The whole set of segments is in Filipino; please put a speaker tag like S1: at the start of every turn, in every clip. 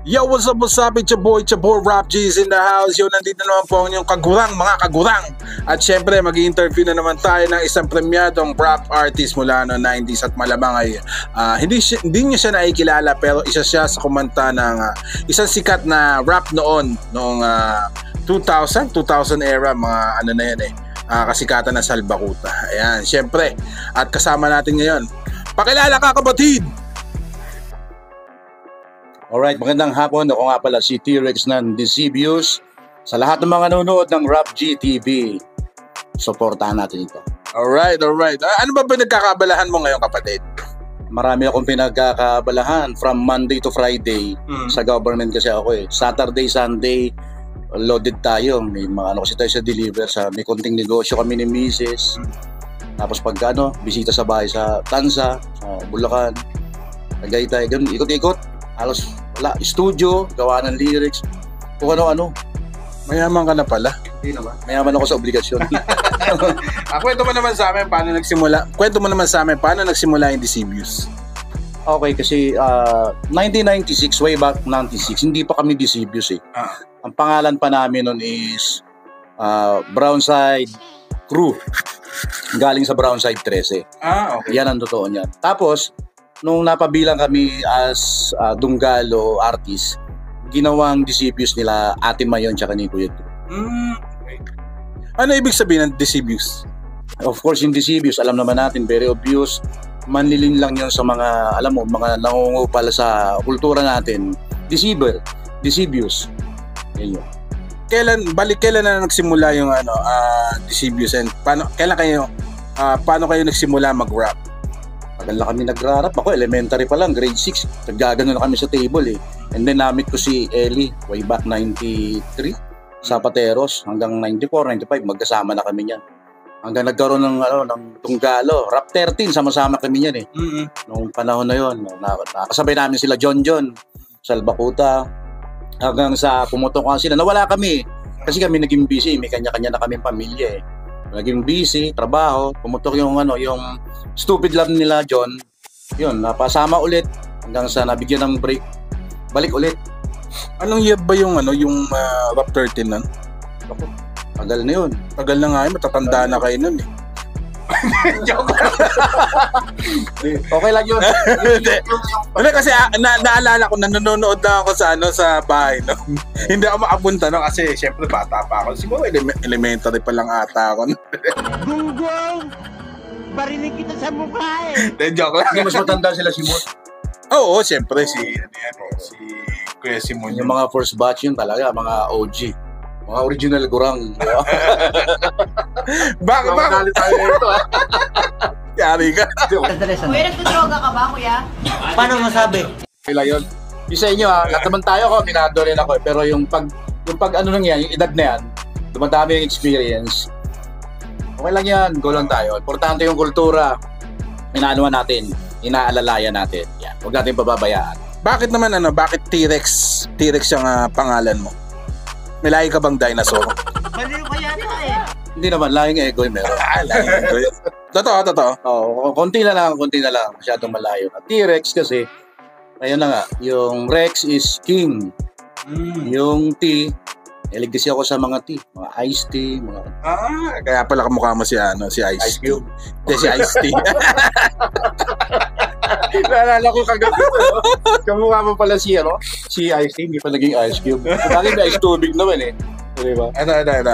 S1: Yo, what's up, it's your boy Rap G's in the house. Yo, nandito naman po ang inyong kagurang, mga kagurang. At syempre, mag-i-interview na naman tayo ng isang premyadong rap artist mula no 90s at malamang ay hindi niya siya nakikilala, pero isa siya sa kumanta ng isang sikat na rap noong 2000 era, mga ano na yan kasikatan na Salbakuta. Ayan, syempre. At kasama natin ngayon, pakilala ka, kapatid!
S2: Alright, magandang hapon. Ako nga pala si T-Rex ng Decibius. Sa lahat ng mga nanonood ng Rap G TV, supportahan natin ito.
S1: Alright. Ano ba nagkakabalahan mo ngayon, kapatid?
S2: Marami akong pinagkakabalahan from Monday to Friday. Sa government kasi ako Saturday, Sunday, loaded tayo. May mga kasi tayo sa deliver. May konting negosyo kami ni Mrs. Tapos pagka bisita sa bahay sa Tansa, sa Bulacan, Tagaytay, ganun, ikot-ikot. Halos wala, studio, gawa ng lyrics, kung ano-ano.
S1: Mayaman ka na pala.
S2: Hindi naman. Mayaman ako sa obligasyon.
S1: Kwento mo naman sa amin paano nagsimula yung Decibius.
S2: Okay, kasi 1996, way back 96, hindi pa kami Decibius Ang pangalan pa namin nun is Brownside Crew. Galing sa Brownside 13.
S1: Okay.
S2: Yan ang totoo niyan. Tapos, nung napabilang kami as Dunggalo artist, ginawang Decibius nila Ate Mayon tsaka ni Kuya Tu.
S1: Okay. Ano ibig sabihin ng Decibius?
S2: Of course, yung Decibius, alam naman natin, very obvious. Manlilin lang yun sa mga, alam mo, mga nangungupal sa kultura natin. Decibius. Yan yun.
S1: Kailan na nagsimula yung Decibius, and paano kayo nagsimula mag-rap?
S2: Tagal na kami nagrarap. Ako, elementary pa lang, grade 6. Naggagano na kami sa table And then namit ko si Ellie way back 93 sa Pateros hanggang 94, 95. Magkasama na kami niyan. Hanggang nagkaroon ng Tunggalo. Rap 13, sama-sama kami niyan Noong panahon na yon, nakasabay namin sila John Salbakuta. Hanggang sa pumutok sila. Nawala kami. Kasi kami naging busy. May kanya-kanya na kami pamilya Naging busy, trabaho, pumutok yung Stupid Love nila, John. Yun, napasama ulit hanggang sa nabigyan ng break. Balik ulit.
S1: Anong year ba yung Rap 13 nun?
S2: Ako, tagal na yun.
S1: Tagal na nga matatanda na kayo nun Joke.
S2: Okay lang yun.
S1: Hindi kasi naalala ko, nanonood na ako sa bahay Hindi ako makapunta kasi syempre bata pa ako. Siguro elementary pa lang ata ako.
S3: Gunggong! Barinig kita sa mukha
S1: Joke lang.
S2: Mas matanda sila si Mon.
S1: Oo, syempre si Kuya Simon.
S2: Yung mga first batch yun talaga, mga OG. Mga original gurang.
S1: Bakit?
S2: tayo ito
S1: Yari ka.
S4: Kuya, nagdodroga ka ba, kuya?
S3: Paano masabi?
S2: Kailan yun? Yung sa inyo lahat naman tayo minado rin ako pero yung pag yung edad na yan, dumadami yung experience. Okay lang yan, go lang tayo. Importante yung kultura. Inaanuan natin, inaalalayan natin. Yan, huwag natin pababayaan.
S1: Bakit naman bakit T-Rex yung pangalan mo? May lahi ka bang dinosaur?
S3: Baliw ka yata
S2: Hindi naman, lahing ego yung meron.
S1: Lahing ego. Totoo.
S2: Oo, konti na lang. Masyadong malayo. T-Rex kasi, ayun na nga, yung Rex is king. Yung T, eligasi ako sa mga T. Mga Ice T, mga...
S1: Kaya pala kamukha mo si Ice
S2: Cube.
S1: Si Ice T.
S2: Naalala ko kagabi kamukha mo pala si Ice T, hindi pa naging Ice Cube. Bakit may ice tubig naman diba?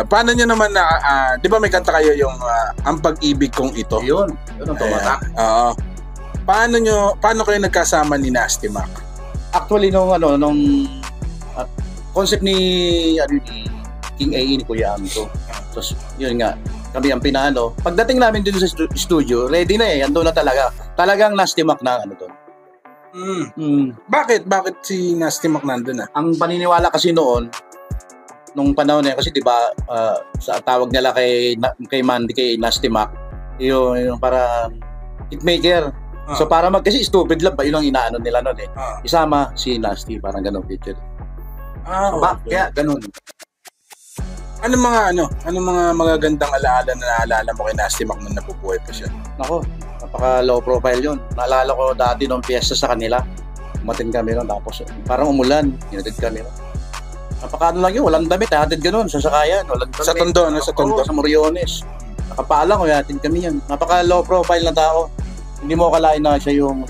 S1: Paano nyo naman di ba may kanta kayo yung Ang Pag-ibig Kong Ito?
S2: Yun ang tumatak.
S1: Paano kayo nagkasama ni Nasty Mac?
S2: Actually, nung concept ni King A ni Kuya Amto. Tapos, yun nga, kami ang pinano. Pagdating namin dito sa studio, ready na andun na talaga. Talagang Nasty Mac na doon.
S1: Bakit si Nasty Mac nandun
S2: Ang paniniwala kasi noon, nung panahon na yun, kasi diba, sa tawag nila kay Mandy, kay Nasty Mac, yung para hitmaker. So para kasi Stupid Love ba, yun ang inaano nila noon Isama si Nasty, parang ganun picture. Kaya ganun.
S1: Anong mga magagandang alaala na naalala mo kay Nasty Mac nung nabubuhay pa siya?
S2: Nako, napaka low profile yun. Naalala ko dati nung piyesta sa kanila. Umatin kami ron, tapos parang umulan, hinatid kami ron. Napakaano lang yun, walang damit, hatid ganun, sa sakayan, walang damit.
S1: Sa Tondo, no? Sa Tondo.
S2: Oo, sa Moriones. Nakapaalang ko, hatid kami yan. Napaka low profile na tao. Hindi mo akalain na siya yung,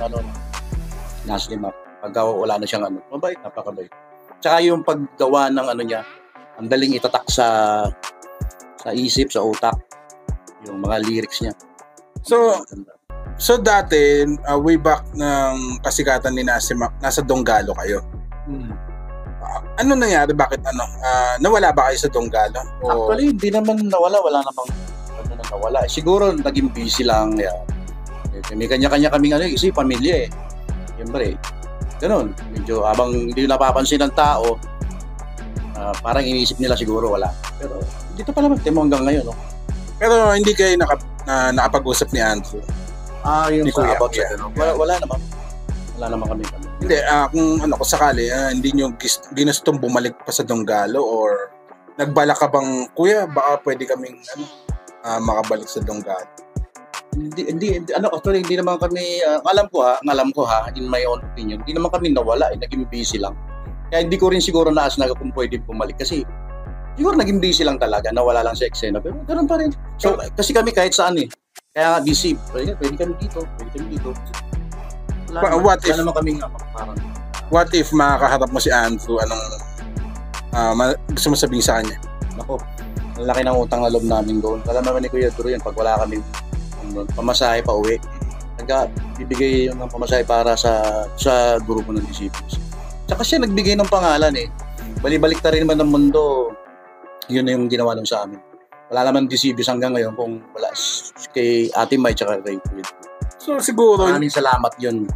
S2: naslim up. Pagka wala na siyang mabait, napakabait. Tsaka yung paggawa ng niya, ang daling itatak sa isip, sa utak, yung mga lyrics niya.
S1: So dati, way back ng kasikatan ni Nasim, nasa Donggalo kayo. Ano nangyari? Bakit nawala ba kayo sa Donggalo?
S2: Actually, hindi naman nawala. Wala namang nawala. Siguro, naging busy lang. May kanya-kanya kaming pamilya eh. Siyempre, ganun. Medyo abang hindi napapansin ng tao, parang iniisip nila siguro wala. Pero dito pa naman, temo hanggang ngayon. No?
S1: Pero hindi kayo nakapag-usap ni Andrew?
S2: Yung
S1: ni Kuya,
S2: about sa wala naman. Wala naman kami.
S1: Hindi, kung sakali, hindi nyo ginustong bumalik pa sa Donggalo or nagbala ka bang, Kuya, baka pwede kaming makabalik sa Donggalo?
S2: Actually, hindi naman kami, alam ko ha, in my own opinion, hindi naman kami nawala, naging busy lang. Kaya hindi ko rin siguro naas na kung pwede bumalik kasi siguro naging busy lang talaga, nawala lang sa eksena, pero ganoon pa rin. So, kasi kami kahit saan kaya busy, pwede kami dito.
S1: What if makakaharap mo si Andrew, gusto mo sabihin sa kanya?
S2: Nako, ang laki ng utang na loob namin doon. Alam naman ni Kuya Duro yan, pag wala kami pamasahe pa uwi, bibigay yun ng pamasahe para sa grupo ng disciples. Tsaka siya nagbigay ng pangalan Balibalik ta rin naman ng mundo, yun na yung ginawa nun sa amin. Wala naman disciples hanggang ngayon kung wala kay Ate May tsaka kay Kuya Duro.
S1: So siguro,
S2: maraming salamat yun.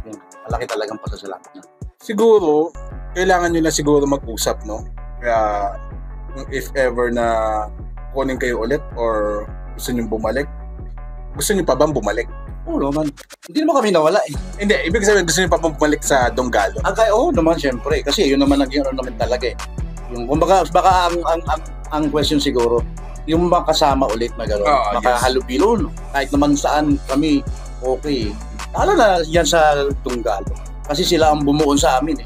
S2: Malaki talagang pasasalamat na.
S1: Siguro, kailangan nyo na siguro mag-usap, no? Kaya, if ever na kunin kayo ulit or gusto nyo bumalik, gusto nyo pa bang bumalik?
S2: Oo naman. Hindi naman kami nawala
S1: Hindi, ibig sabihin, gusto nyo pa bang bumalik sa Donggalo?
S2: Oo naman, syempre. Kasi yun naman naman talaga Yung, kumbaga, baka ang question siguro, yung makasama ulit na gano'n, makahalubilo, kahit naman saan kami, okay. Lalo na yan sa Donggalo. Kasi sila ang bumuon sa amin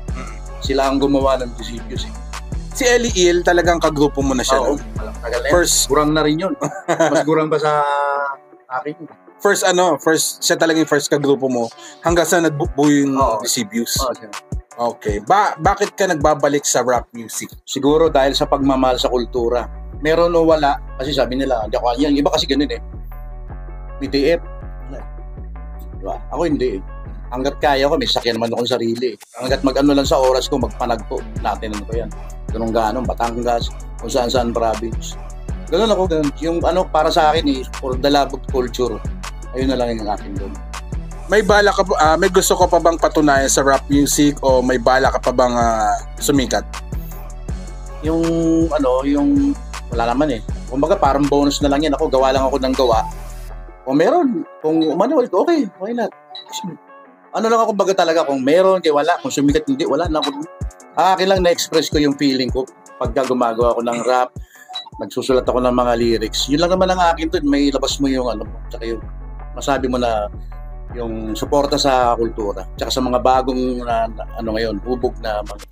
S2: Sila ang gumawa ng disciples
S1: Si Ellie Il, talagang kagrupo mo na siya.
S2: Oo. First, gurang na rin yun. Mas gurang pa sa akin.
S1: First, siya talagang yung first kagrupo mo hanggang sa nagbuo yung disciples. Okay. Bakit ka nagbabalik sa rap music?
S2: Siguro dahil sa pagmamahal sa kultura. Meron o wala, kasi sabi nila, hindi ako yan. Iba kasi ganun BTF. Diba? Ako hindi Hanggat kaya ko, may sakyan naman akong sarili Hanggat lang sa oras ko, magpanagpo. Natin ko yan. Ganun ganon, Batangas, kung saan province. Ganun ako, ganun. Yung para sa akin for the love of culture. Ayun na lang yung akin doon.
S1: May bala ka may gusto ka pa bang patunayan sa rap music o may bala ka pa bang sumikat?
S2: Yung yung wala naman Kumbaga parang bonus na lang yan. Ako, gawa lang ako ng gawa. Kung meron, kung ulit, okay, why not? Lang ako baga talaga, kung meron, wala. Kung sumikat, hindi, wala na ako. Akin lang na-express ko yung feeling ko pagka gumagawa ako ng rap, nagsusulat ako ng mga lyrics. Yun lang naman ang akin to, may labas mo yung tsaka yung masabi mo na yung suporta sa kultura, tsaka sa mga bagong ngayon, hubog na mga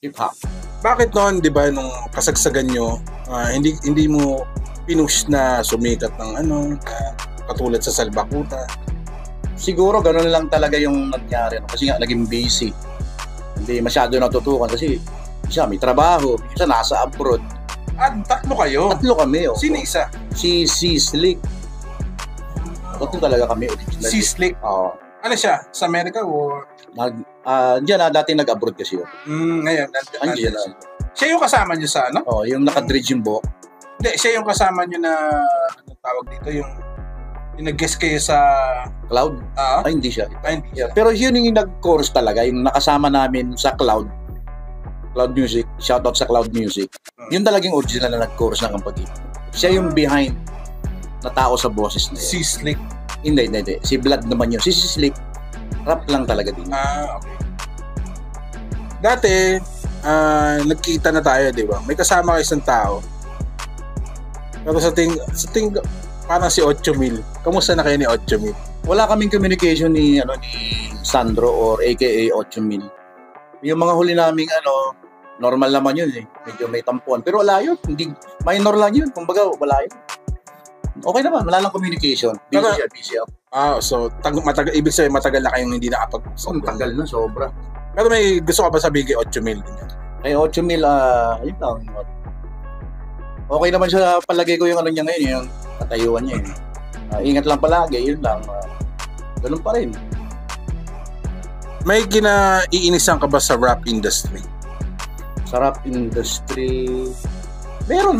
S2: hip-hop.
S1: Bakit noon, di ba, nung kasagsagan nyo, hindi mo pinush na sumikat ng katulad sa Salbakuta?
S2: Siguro gano'n lang talaga yung nangyari. Kasi nga, naging busy. Hindi masyado natutukan kasi siya may trabaho, isa nasa abroad.
S1: Tatlo kayo?
S2: Tatlo kami.
S1: Sino isa?
S2: Si Slick. Tatlo talaga kami originally.
S1: Si Slick?
S2: Oo.
S1: Ano siya? Sa Amerika o?
S2: Diyan dati nag-abroad kasi yun.
S1: Ngayon.
S2: Andiyan.
S1: Siya yung kasama nyo sa
S2: yung naka-dredge yung buhok.
S1: Hindi, siya yung kasama nyo na, anong tawag dito, yung nag-guest kayo sa
S2: Cloud? Hindi siya.
S1: Hindi siya.
S2: Pero yun yung nag-chorus talaga, yung nakasama namin sa Cloud Music, shoutout sa Cloud Music. Yun talagang original na nag-chorus ng Pag-ibig. Siya yung behind na tao sa boses na yun.
S1: Si Slick?
S2: Hindi. Si Vlad naman yun. Si Slick, rap lang talaga din.
S1: Okay. Dati, nagkita na tayo, di ba? May kasama kayo isang tao. Pero sa ting parang si 8 mil. Kamusta na kayo ni 8 mil?
S2: Wala kaming communication ni Sandro or AKA 8,000. Yung mga huli naming normal naman yun eh. Medyo may tampuan. Pero wala yun. Hindi, minor lang yun. Kumbaga, wala yun. Okay naman. Wala lang communication. Busy ako.
S1: So, ibig sabihin matagal na kayong hindi nakapag-usap.
S2: Ang tagal na, sobra.
S1: Pero may gusto ka ba sabihin kay 8,000?
S2: Kay 8,000, yun lang. Okay naman siya, palagay ko yung niya ngayon, yung katayuan niya. Ingat lang palagi, yun lang. Ganun pa rin.
S1: May kinaiinisan ka ba sa rap industry?
S2: Sa rap industry, meron.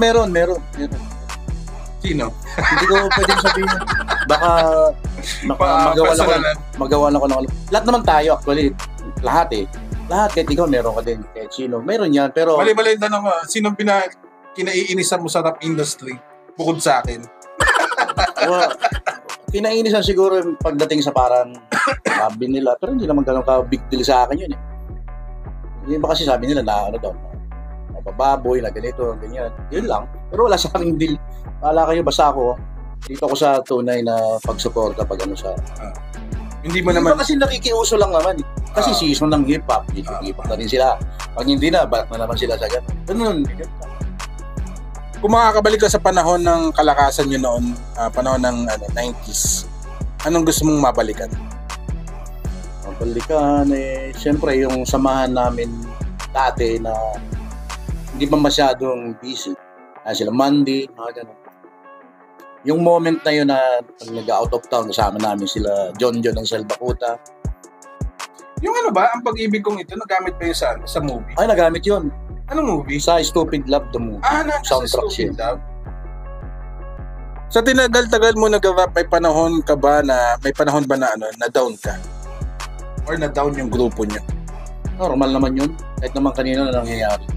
S1: Sino?
S2: Hindi ko pwedeng sabihin. Baka magawa ko ng lahat naman tayo actually. Lahat eh. Lahat, kahit ikaw meron ka din. Kahit sino. Meron yan, pero...
S1: Mali-mali yung tanong ko. Sinong kinaiinisan mo sa rap industry? Bukod sa akin.
S2: Kinaiinisan siguro yung pagdating sa parang sabi nila. Pero hindi naman ganun ka big deal sa akin yun eh. Hindi ba kasi sabi nila na mabababoy, na ganito, ganyan. Yun lang. Pero wala sa aking deal. Kala kayo, basta ako. Dito ako sa tunay na pagsuporta pag sa...
S1: Hindi mo naman...
S2: kasi nakikiuso lang naman eh. Kasi season ng hip-hop. Hip-hop na rin sila. Pag hindi na, balak na naman sila sa gano'n. Ganun.
S1: Kung makakabalik ka sa panahon ng kalakasan nyo noon, panahon ng 90s, anong gusto mong mabalikan?
S2: Mabalikan siyempre yung samahan namin dati na hindi pa masyadong busy. Sila Mandy, mga gano'n. Yung moment na yun na nag-out of town, kasama namin sila John ng Salbakuta.
S1: Yung ang pag-ibig kong ito, nagamit ba yun sa movie?
S2: Ay, nagamit yun.
S1: Anong movie?
S2: Sa Stupid Love, the movie.
S1: Soundtrack Stupid Love. Sa tinagal-tagal mo nag-rap, may panahon ba na down ka? Or na down yung grupo niya?
S2: Normal naman yun. Kahit naman kanina na nangyayari.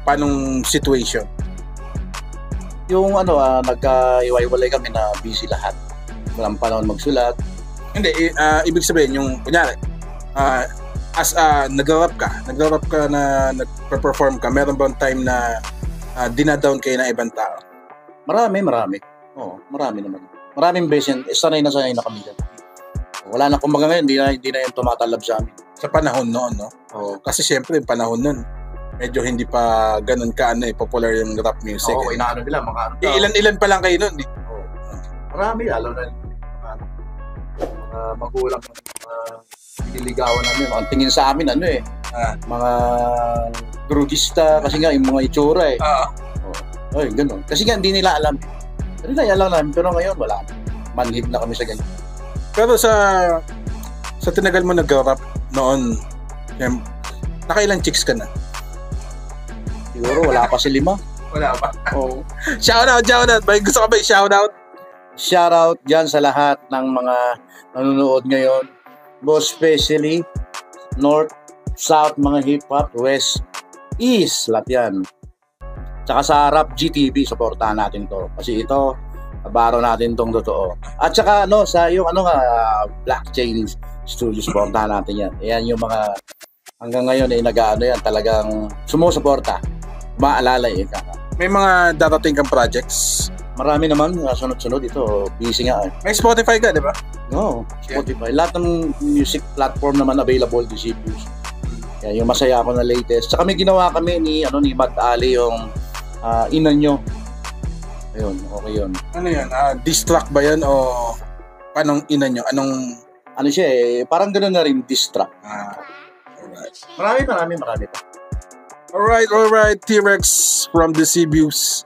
S1: Paanong situation?
S2: Yung nagka-iwaiwalay kami na busy lahat. Walang panahon magsulat.
S1: Hindi, ibig sabihin, yung, kunyari, nag-rap ka na nag-perform ka, meron bang time na dinadown kayo ng ibang tao?
S2: Marami. Oo, marami naman. Maraming beses, sanay na kami dyan. Wala na, kumbaga ngayon, hindi na yung tumatalab sa amin.
S1: Sa panahon noon, no?
S2: Oo.
S1: Kasi syempre, yung panahon noon, medyo hindi pa ganun popular yung rap music.
S2: Oo, inaano nila, mga
S1: ilan pa lang kayo noon, eh.
S2: Oo. Marami, lalo na magulang, nililigawan namin. Ang tingin sa amin, mga drugista, kasi nga, yung mga itsura eh. Ay, ganun. Kasi nga, hindi nila alam. Pero alam namin, pero ngayon, wala. Manhid na kami sa ganyan.
S1: Pero sa tinagal mo nag-rap noon, nakailang chicks ka na?
S2: Siguro, wala pa si 5.
S1: Wala pa?
S2: Oo.
S1: Shoutout! May gusto ka ba i-shoutout?
S2: Shoutout dyan sa lahat ng mga nanonood ngayon. Most especially, North, South, mga hip-hop, West, East, lahat yan. Tsaka sa Rap GTV, supportahan natin to. Kasi ito, kabaro natin tong totoo. At tsaka sa yung Blockchain Studio, supportahan natin yan. Yan yung mga hanggang ngayon yan, talagang sumusuporta. Maalala
S1: May mga darating kang projects?
S2: Marami naman, sunod-sunod ito. Busy nga eh.
S1: May Spotify ka, di ba?
S2: No, Spotify. Lahat ng music platform naman available di CPUs. Yan, yung masaya ako na latest. Tsaka may ginawa kami ni Mad Ali yung Ina Nyo. Ayun, okay yun.
S1: Ano yan? Diss track ba yan o panong Ina Nyo? Anong...
S2: Ano siya parang gano'n na rin, diss track.
S1: Alright.
S2: Marami pa.
S1: Alright, T-Rex from the Cebu's.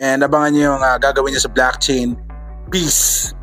S1: And abangan nyo yung gagawin niya sa Blockchain. Peace!